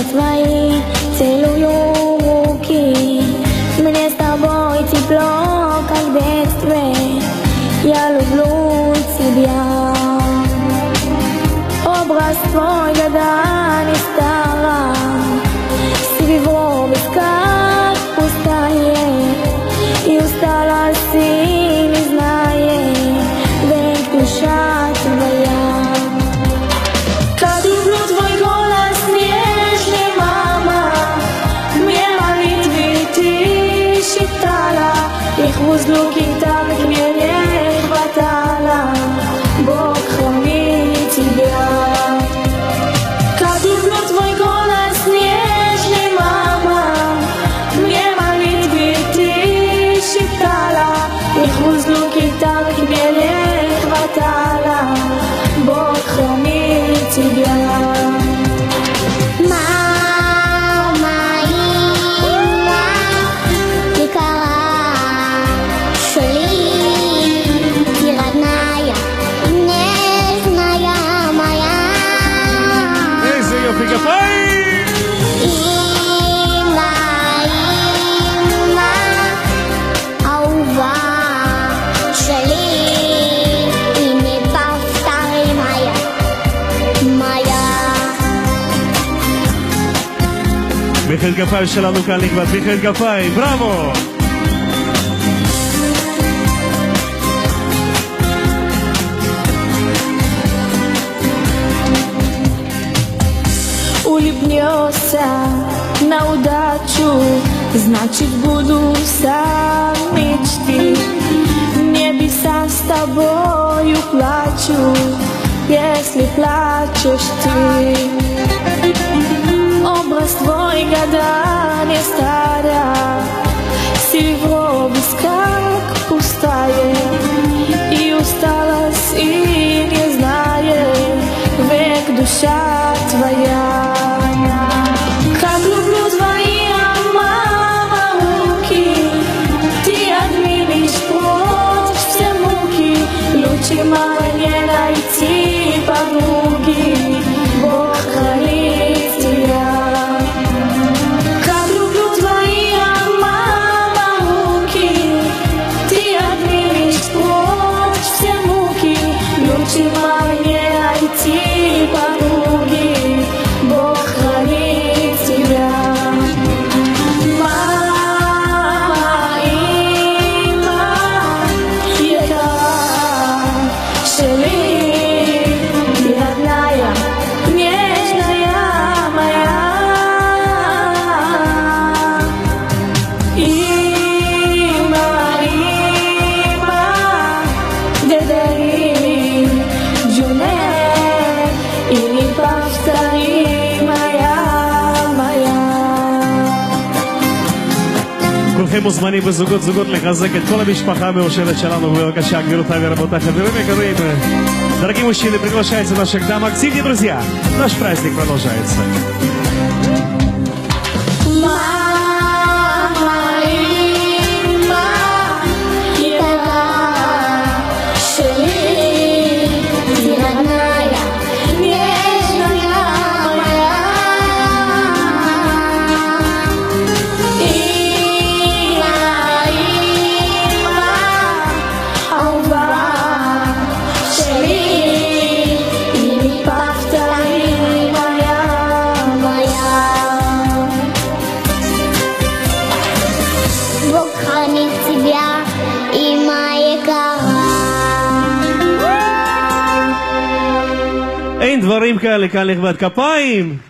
твои целую руки. Мне с тобой тепло, как в детстве. Я люблю тебя. Образ твой года не стала, всего как пустая, и усталости не знает, ведь душа твоя. Как люблю твой голос нежный, мама, мне молитвы ты считала, их в разлуке так мне не хватало. Бог храни тебя. Как люблю твой голос нежный, мама, мне молитвы ты считала, их в разлуке так мне не хватало. Бог храни тебя. מחיאות כפיים שלנו כאן לקבעת, מחיאות כפיים, בראבו! Улыбнется на удачу, значит буду сам мечты. Небеса с тобою плачу, если плачешь ты. Образ твой года не старя, серебро без как пустая, и усталость и не знает, век душа твоя. Как люблю твои, мама, руки, ты отменишь прочь все муки, лучше мало не найти подруги. Бог хранит тебя. Как люблю твои, мама, руки, ты отменишь прочь все муки, лучше мало не найти подруги. Бог хранит тебя. Мама, имя, יקרה שלי, ты родная, нежная моя. Имя, дедери, Джунет, и неповторимая моя. כולכם מוזמנים בזוגות זוגות לחזק את כל המשפחה המאושרת שלנו. בבקשה, גבירותיי ורבותיי, חברים יקרים, дорогие мужчины, приглашается наших дам. Активнее, друзья, наш праздник продолжается. Бог хранит тебя, имя יקרה. אין דברים כאלה כאן לכבד כפיים.